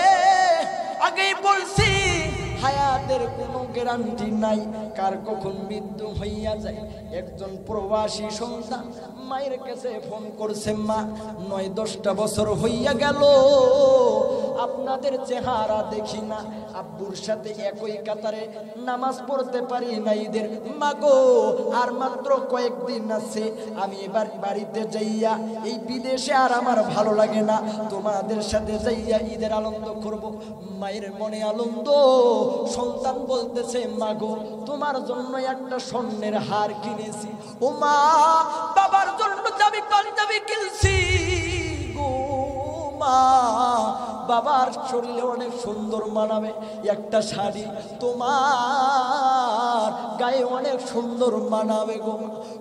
আগেই বলছি হায়াতের কোনো গ্যারান্টি নাই, কার কখন মৃত্যু হইয়া যায়। একজন প্রবাসী সন্তান মায়ের কাছে ফোন করছে, মা 9-10টা বছর হইয়া গেল আপনাদের চেহারা দেখি না, আব্বুর সাথে একই কাতারে নামাজ পড়তে পারি না ঈদের। মাগো আর মাত্র কয়েকদিন আছে, আমি এবার বাড়িতে যাইয়া, এই বিদেশে আর আমার ভালো লাগে না, তোমাদের সাথে যাইয়া ঈদের আনন্দ করব। মায়ের মনে আনন্দ। সন্তান বলতেছে, মাগো তোমার জন্য একটা স্বর্ণের হার কিনেছি। ও মা, বাবার জন্য যাবি পাঞ্জাবি কিনছি গো মা, বাবার শরীরে অনেক সুন্দর মানাবে একটা শাড়ি, তোমার গায়ে অনেক সুন্দর মানাবে গো।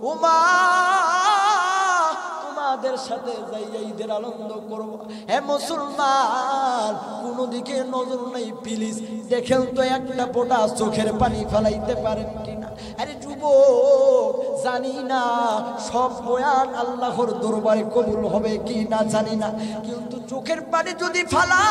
ও মা, তোমাদের সাথে যাইয়া ঈদের আনন্দ করবো। হে মুসলমান, কোনো দিকে নজর নাই প্লিজ, দেখেন তো একটা ফোঁটা চোখের পানি ফেলাইতে পারেন কিনা। আরে যুবক, জানি না সব বয়ান আল্লাহর দরবারে কবুল হবে কি না জানি না, কিন্তু চোখের পানি যদি ফালা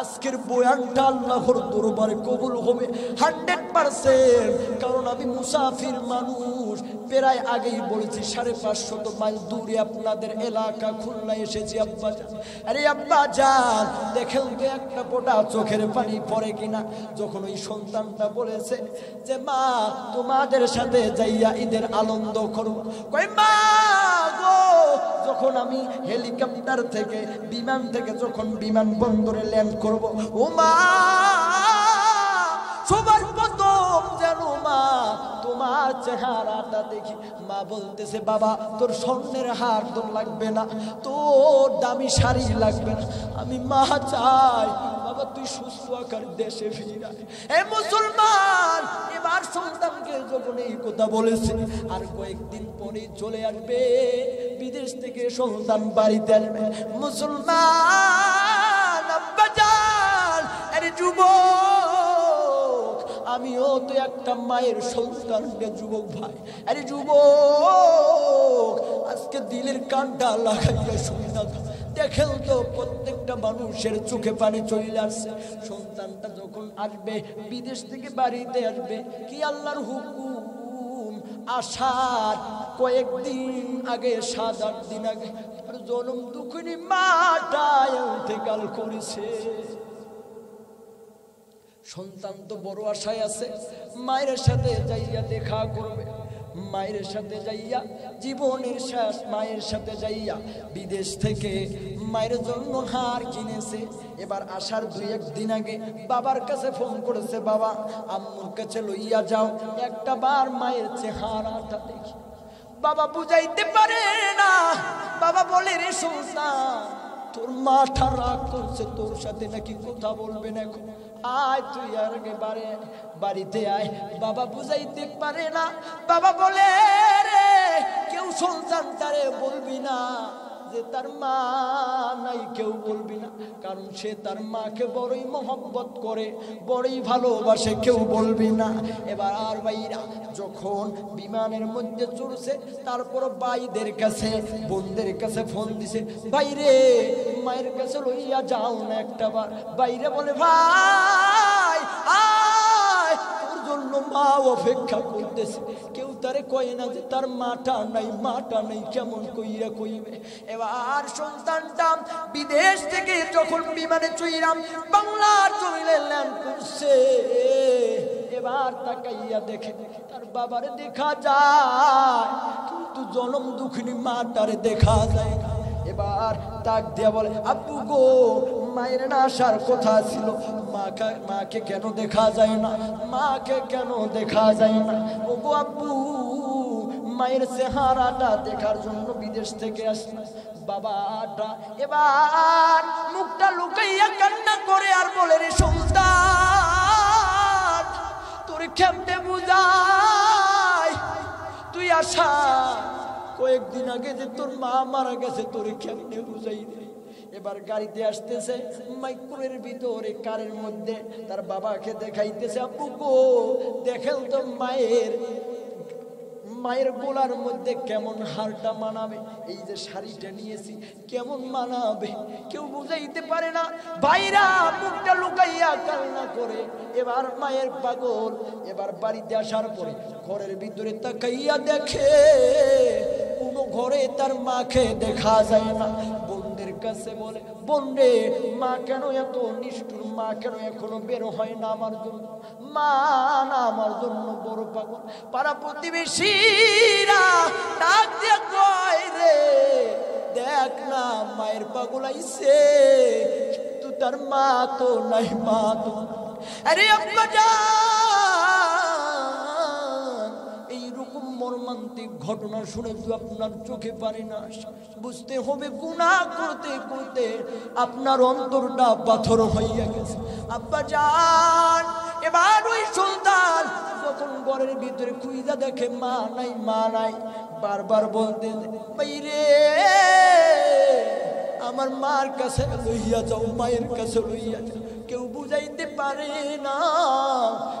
আজকের বয়ানটা আল্লাহর দরবারে কবুল হবে 100%। কারণ আমি মুসাফির মানুষ, প্রায় আগেই বলেছি 550 মাইল দূরে আপনাদের এলাকা খুলনায় এসেছি আব্বাজান। আরে আব্বাজান দেখেন তো একটা ফোঁটা চোখের পানি পড়ে কিনা। যখন ওই সন্তানটা বলেছে যে মা তোমাদের সাথে যাইয়া ঈদের আনন্দ করব, কই মা গো, যখন আমি হেলিকপ্টার থেকে বিমান থেকে যখন বিমানবন্দরে ল্যান্ড করব, ও মা সবার প্রথম যেন মা তোমার চেহারাটা দেখি। মা বলতেছে বাবা তোর স্বর্ণের হার তো লাগবে না, তোর দামি শাড়ি লাগবে না, আমি মা চাই বাবা তুই সুস্থ আকার দেশে ফিরায়। এ মুসলমান, এবার সন্তানকে যখন এই কথা বলেছে, আর কয়েকদিন পরে চলে আসবে বিদেশ থেকে সন্তান বাড়িতে আসবে। মুসলমান আব্বাজান, আরে যুবক, আমিও তো একটা মায়ের সন্তান রে যুবক ভাই। আরে যুবক, আজকে দিলের কানটা লাগাইয়া শুনে না, দেখেন তো প্রত্যেকটা মানুষের চোখে পানি চলে আসছে। সন্তানটা যখন আসবে বিদেশ থেকে বাড়িতে আসবে, কি আল্লাহর হুকুম, আসার কয়েকদিন আগে 7-8 দিন আগে জনম দুঃখিনী মাটা ইন্তেকাল করেছে। সন্তান তো বড় আশায় আছে মায়ের সাথে যাইয়া দেখা করবে, মায়ের সাথে যাইয়া জীবনের শেষ মায়ের সাথে যাইয়া বিদেশ থেকে মায়ের জন্য হার কিনেছে। এবার আসার 2-1 দিন আগে বাবার কাছে ফোন করেছে, বাবা আম্মুর কাছে লইয়া যাও, একটা বার মায়ের চেহারাটা দেখি। বাবা বুঝাইতে পারে না, বাবা বলে রে সন্তান তোর মাথা রাগ করছে, তোর সাথে নাকি কথা বলবে না, এখন আয় তুই আর বাড়িতে আয়। বাবা বুঝাইতে পারে না, বাবা বলে রে কেউ সন্তানটারে বলবি না যে তার মা নাই, কেউ বলবি না, কারণ সে তার মাকে বড়ই মহব্বত করে, বড়ই ভালোবাসে, কেউ বলবি না। এবার আর ভাইরা যখন বিমানের মধ্যে চড়ছে, তারপর ভাইদের কাছে বোনদের কাছে ফোন দিছে, বাইরে মায়ের কাছে লইয়া যাও না একটা বার। বাইরে বলে ভাই আয়, তোর জন্য মা অপেক্ষা করতেছে। কেউ তারে কয় না যে তার মাটা নাই, মাটা নাই, কেমন কইরা কইবে। এবার সন্তানটা বিদেশ থেকে যখন বিমানে চইরাম বাংলার জমিনে ল্যান্ড করছে, এবার তাকাইয়া দেখে তার বাবারে দেখা যায়, কিন্তু জনম দুঃখিনী মাটারে দেখা যায় না। এবার ডাক দিয়া বলে আব্বু গো, মায়ের না আসার কথা ছিল, মাকে কেন দেখা যায় না, মাকে কেন দেখা যায় না? ও গো আব্বু, মায়ের চেহারাটা দেখার জন্য বিদেশ থেকে আসলো বাবাটা। এবার মুখটা লুকাইয়া কান্না করে আর বলে রে সন্তান তোর কেমনে বুঝাই, তুই আসা কয়েকদিন আগে যে তোর মা মারা গেছে তোর কেমনে বুঝাই রে। এবার গাড়িতে আসতেছে, মাইক্রোর ভিতরে কারের মধ্যে তার বাবাকে দেখাইতেছে, আব্বু গো দেখেন তো মায়ের গোলার মধ্যে কেমন হারটা মানাবে, এই যে শাড়িটা নিয়েছি কেমন মানাবে, কেউ বুঝাইতে পারে না। ভাইরা মুখটা লুকাইয়া কান্না করে। এবার মায়ের পাগল। এবার বাড়িতে আসার পরে ঘরের ভিতরে তাকাইয়া দেখে কোনো ঘরে তার মাকে দেখা যায় না। বোনদের কাছে বলে, বোন রে মা কেন এত নিষ্ঠুর, মা কেন এখনো বের হয় না আমার জন্য, মা না আমার জন্য বড় পাগল। পাড়া প্রতিবেশীরা ডাক দিয়ে কয় রে দেখ না মায়ের পাগল আইছে, কিন্তু তার মা তো নাই, মা তো। আরে আব্বা জান, এইরকম মর্মান্তিক ঘটনা শুনে তো আপনার চোখে পারে না, বুঝতে হবে গুনাহ করতে করতে আপনার অন্তরটা পাথর হইয়া গেছে। আব্বা জান, এবার ওই সন্তান যখন ঘরের ভিতরে খুঁজা দেখে মা নাই, মা নাই, বারবার বলতে বাইরে আমার মার কাছে লইয়া যাও, মায়ের কাছে লইয়া যাও। কেউ বুঝাইতে পারে না,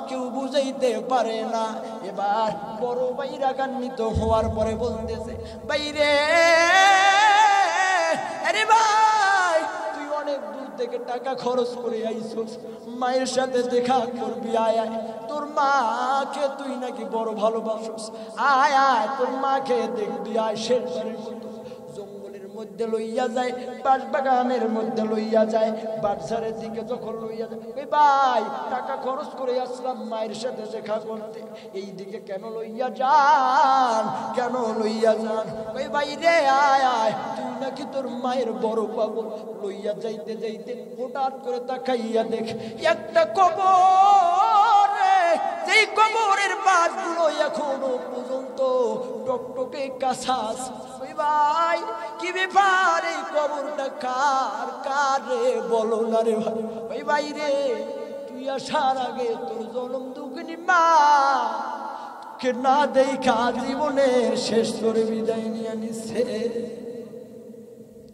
কেউ বুঝাই বুঝাইতে পারে না। এবার বড় ভাই রাগান্বিত হওয়ার পরে বলতেছে, ভাইরে আরে ভাই তুই অনেক দূর থেকে টাকা খরচ করে আইছস, মায়ের সাথে দেখা করবি, আয় আয় তোর মাকে তুই নাকি বড় ভালোবাসস, আয় আয় তোর মাকে দেখবি, আয় শেষবারের মতো। জঙ্গলের মধ্যে লইয়া যায়, বাঁশ বাগানের মধ্যে লইয়া যায়, বাজারের দিকে যখন লইয়া যায়, ওই ভাই টাকা খরচ করে আসলাম মায়ের সাথে দেখা করতে, এই দিকে কেন লইয়া যান, কেন লইয়া যান? ওই ভাই রে আয় আয় তুই নাকি তোর মায়ের বড় পাগল। লইয়া যাইতে যাইতে হঠাৎ করে তাকাইয়া দেখ একটা কবর, যেই কবরের বাঁশগুলো এখনো পর্যন্ত টকটকে কাঁচা আছে। ওই ভাই কি ব্যাপার, এই কবরটা কার, কার রে বলো না রে ভাই। ওই ভাই রে তুই আসার আগে তোর জনম দুঃখিনী মা কে না দেখা জীবনের শেষ করে বিদায় নিয়ে নিছে।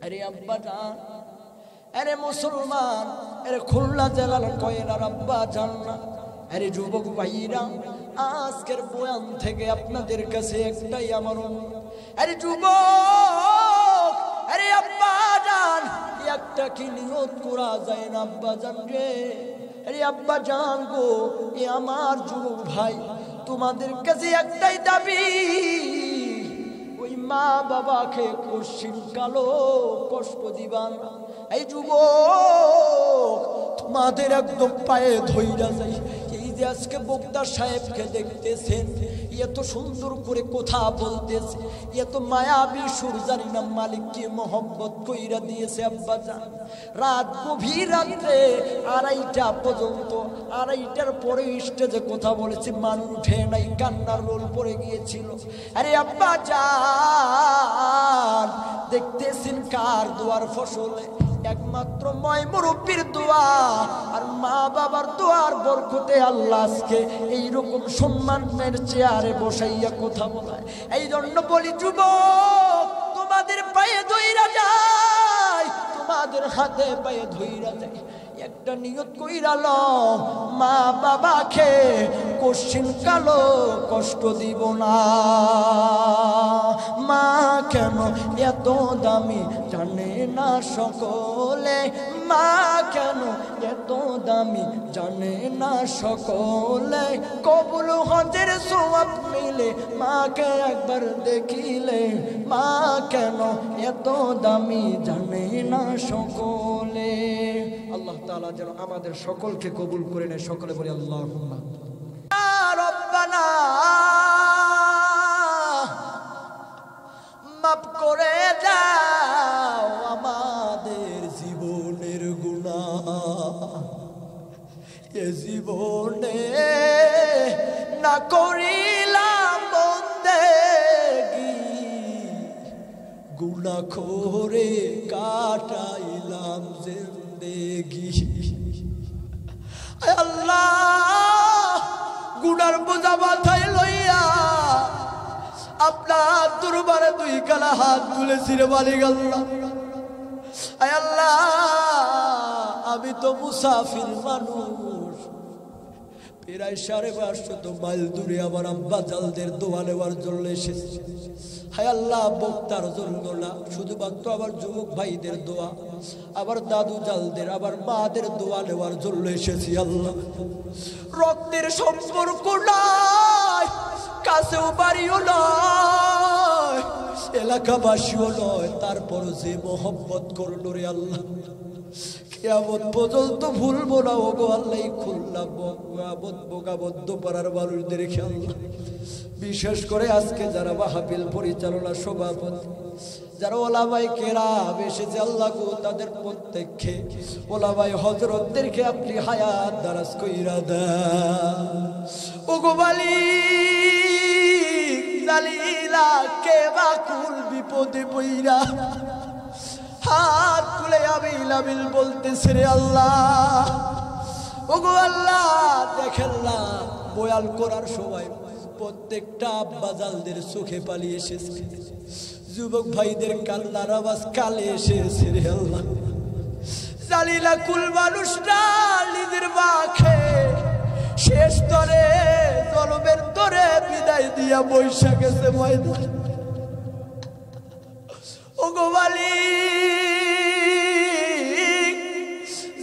আরে আব্বা জান, আরে মুসলমান, আরে খুলনা জেলার কয়লার আব্বা জান না, আরে যুবক ভাইরা, আজকের বয়ান থেকে আপনাদের কাছে একটাই আমার অনুরোধ, আরে যুবক, আরে আব্বা জান, একটা কি নিয়ত করা যায় না আব্বা জান রে, আরে আব্বা জান গো, এ আমার যুবক ভাই, তোমাদের কাছে একটাই দাবি, ওই মা বাবাকে কঠিন কালো কষ্ট দিবা না। এই যুবক তোমাদের একদম পায়ে ধইরা যাই, এই যে আজকে বক্তা সাহেবকে দেখতেছেন, এত সুন্দর করে কথা বলতেছে, এত মায়াবী সুর, জানি না মালিক কি মহব্বত কইরা দিয়েছে আব্বা জান। রাত গভীর রাত্রে 2:30 পর্যন্ত, 2:30টার পরে স্টেজে কথা বলেছে, মানুষ উঠে নাই, কান্নার রোল পড়ে গিয়েছিল। আরে আব্বা জান দেখতেছেন কার দোয়ার ফসলে, একমাত্র ময় মুরব্বীর দোয়া আর মা বাবার দোয়ার বরকতে আল্লাহ আজকে এইরকম সম্মানের চেয়ারে বসাইয়া কথা বলায়। এই জন্য বলি যুবক, তোমাদের পায়ে ধইরা যায়, তোমাদের হাতে পায়ে ধইরা যায়, একটা নিয়ত কইরা লও, মা বাবাকে কঠিন কালো কষ্ট দিব না। মা কেন এত দামি জানে না সকলে, মা কেন এত দামি জানে না সকলে, কবুল হজের সওয়াব মিলে মাকে একবার দেখিলে, মা কেন এত দামি জানে না সকলে। আল্লাহ তাআলা যেন আমাদের সকলকে কবুল করে নেয়, সকলে বলি আল্লাহুম্মা রব্বানা, মাফ করে দাও আমাদের জীবনের গুনাহ, এ জীবনে না করিলাম বন্দেগি, গুনাহ করে কাটাইলাম জিন্দেগি। আল্লাহ গুনার বোঝা মাথায় লইয়া আপনার দরবারে 2 কালা হাত তুলেছি রে মালিক আল্লাহ। আয় আল্লাহ আমি তো মুসাফির মানুষ, প্রায় 550 মাইল দূরে আমার আব্বা জালদের দোয়া নেওয়ার জন্য এসেছি। হায় আল্লাহ বক্তার জন্য না, শুধুমাত্র আমার যুবক ভাইদের দোয়া, আবার দাদু জালদের, আবার মাদের দোয়া নেওয়ার জন্য এসেছি। আল্লাহ রক্তের সম্পর্ক নাই, কাছেও বাড়িও নয়, এলাকাবাসীও নয়, তারপর যে মোহব্বত করলো রে আল্লাহ, কিয়ামত পর্যন্ত ভুলবো না। ও গো আল্লাহ খুলনা বোকাবদ্ধ পাড়ার মানুষদের আল্লাহ, বিশেষ করে আজকে যারা মাহফিল পরিচালনা সভাপতি, যারা ওলামায়ে কেরাম এসেছে আল্লাহ গো, তাদের প্রত্যেককে ওলামায়ে হযরতদেরকে আপনি হায়াত দারাজ কইরা দেন। ও গো মালিক জালিলা কে বাকুল বিপদে পইরা হাত তুলে আবিল আবিল বলতেছে রে আল্লাহ। ও গো আল্লাহ দেখেন না, বয়াল করার সময় প্রত্যেকটা আব্বা জালদের চোখে পানি এসেছে, যুবক ভাইদের কান্নার আওয়াজ কালে এসেছে রে আল্লাহ। জালিলা কুল মানুষটা নিজের মাকে শেষ তরে বিদায় দিয়া বৈশা গেছে ময়দান। ও গো মালিক,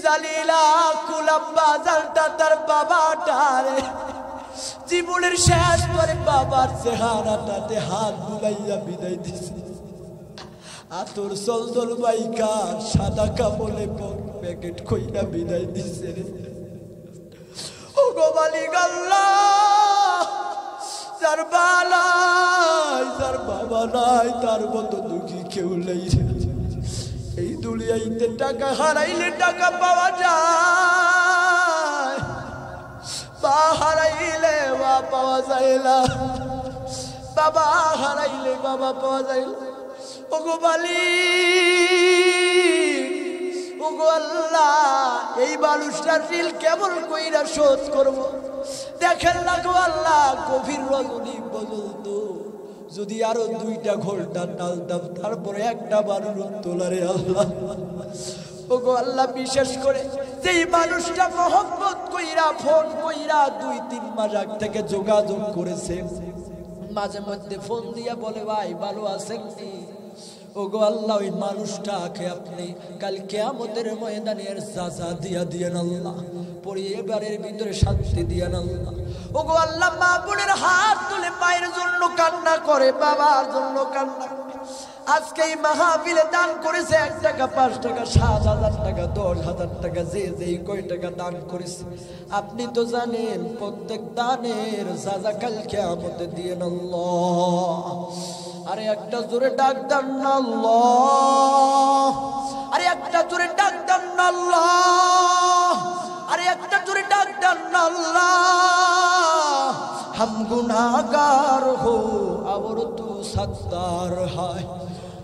জালিলা কুলাম্বা জালটা তার বাবাটারে জীবনের শেষ করে বাবার চেহারাটাতে হাত বুলাইয়া বিদায় দিছে। আতর চলদল বাইকা সাদা কাপড়ে প্যাকেট কইরা বিদায় দিছে রে। ও গো মালিক আল্লাহ, যার বালাই যার বাবা নাই তার মতো দুঃখী কেউ নেই রে। এই দুনিয়াতে টাকা হারাইলে টাকা পাওয়া যায়, বা হারাইলে বা পাওয়া যায় না, বাবা হারাইলে বাবা পাওয়া যায় না। ও গো মালিক, ও গো আল্লাহ, এই মানুষটার ঋণ কেমন কইরা শোধ করব? দেখেন না গো আল্লাহ, গভীর রজনী পর্যন্ত যদি আরো 2টা ঘন্টা টালতাম তারপরে একটা মানুষ তোলারে আল্লাহ। ও গো আল্লাহ, বিশেষ করে যেই মানুষটা মহব্বত কইরা ফোন কইরা 2-3 মাস আগ থেকে যোগাযোগ করেছে, মাঝে মধ্যে ফোন দিয়া বলে ভাই ভালো আছেন নি? ও গো আল্লাহ, ওই মানুষটাকে আপনি কাল কিয়ামতের ময়দানের সাজা দিয়া দিয়েন আল্লাহ, পরিবারের ভিতরে শান্তি দিয়েন আল্লাহ। ও গো আল্লাহ, মা বোনের হাত তুলে মায়ের জন্য কান্না করে, বাবার জন্য কান্না করে। আজকে এই মাহফিলে দান করেছে 1 টাকা, 5 টাকা, 7,000 টাকা, 10,000 টাকা, যে যেই কয় টাকা দান করেছে, আপনি তো জানেন প্রত্যেক দানের সাজা কাল কিয়ামতে দিয়েন আল্লাহ। আরে একটা জোরে ডাক দেন না আল্লাহ, আরে একটা জোরে ডাক দেন না আল্লাহ, আরে একটা জোরে ডাক দেন না আল্লাহ। हम गुनाहगार हो और तू सत्तार है,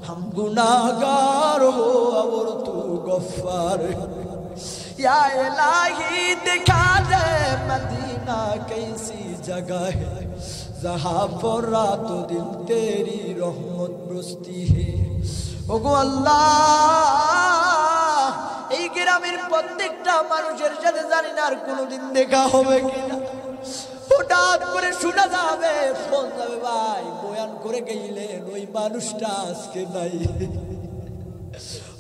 हम गुनाहगार हो और तू गफ्फार है। या इलाही दिखा दे मदीना कैसी जगह है, जहाँ पर रातों दिन तेरी रहमत बरसती है। ओ गो আল্লাহ, এই গ্রামের প্রত্যেকটা মানুষের সাথে জানি না আর কোনোদিন দেখা হবে কিনা, হঠাৎ করে শোনা যাবে, ফোন যাবে, ভাই বয়ান করে গেলেন ওই মানুষটা আজকে নাই।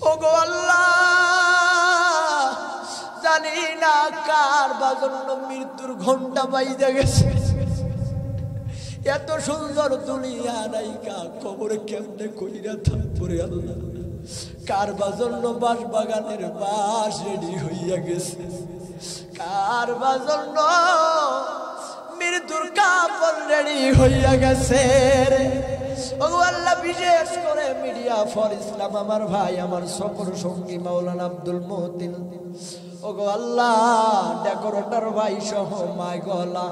ও গো আল্লাহ, জানি না কার বাজন্য মৃত্যুর ঘন্টা বাইজা গেছে। এত সুন্দর দুনিয়া নাইকা কবরে কেমনে কইরা থাকবে আল্লাহ। কার বাজন্য বাঁশ বাগানের বাঁশ রেডি হইয়া গেছে, কার বাজন্য মৃত্যুর কাপড় রেডি হইয়া গেছে রে। ও আল্লাহ, বিশেষ করে মিডিয়া ফর ইসলাম আমার ভাই, আমার সফর সঙ্গী মাওলানা আব্দুল মতিন, ও গো আল্লাহ, ডেকোরেটর ভাই সহ মাই গলা,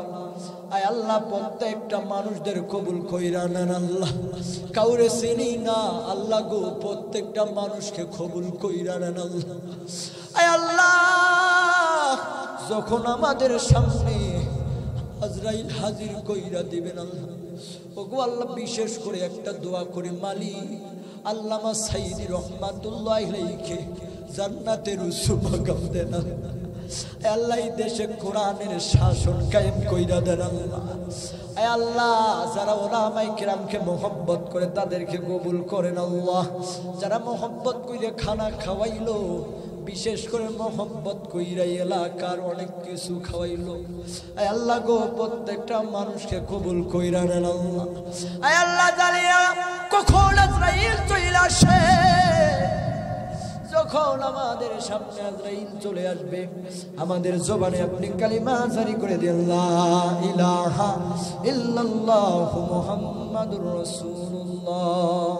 আয় আল্লাহ, প্রত্যেকটা মানুষদের কবুল কইরা নেন আল্লাহ। কাউরে চিনি না আল্লাহ গো, প্রত্যেকটা মানুষকে কবুল কইরা নেন আল্লাহ। আয় আল্লাহ, যখন আমাদের সামনে আজরাইল হাজির কইরা দিবেন আল্লাহ, ও গো আল্লাহ, বিশেষ করে একটা দোয়া করে মালিক আল্লামা সাইদি রহমাতুল্লাহ আলাইহি জান্নাতের উঁচু মাকাম দেন আল্লাহ। এই দেশে কোরআনের শাসন কায়েম কইরা দেন আল্লাহ। আয় আল্লাহ, যারা ওলামায়ে কিরামকে মহব্বত করে তাদেরকে কবুল করেন আল্লাহ। যারা মহব্বত কইরে খানা খাওয়াইলো, বিশেষ করে মহব্বত কইরা এলাকার অনেক কিছু খাওয়াইলো, আয় আল্লাহ গো, প্রত্যেকটা মানুষকে কবুল কইরা নেন আল্লাহ। আয় আল্লাহ, জানিয়া কখন আজরাইল চলে আসে, যখন আমাদের সামনে আজরাইল চলে আসবে, আমাদের জবানে আপনি কালিমা জারি করে দেন, লা ইলাহা ইল্লাল্লাহু মুহাম্মাদুর রাসূলুল্লাহ।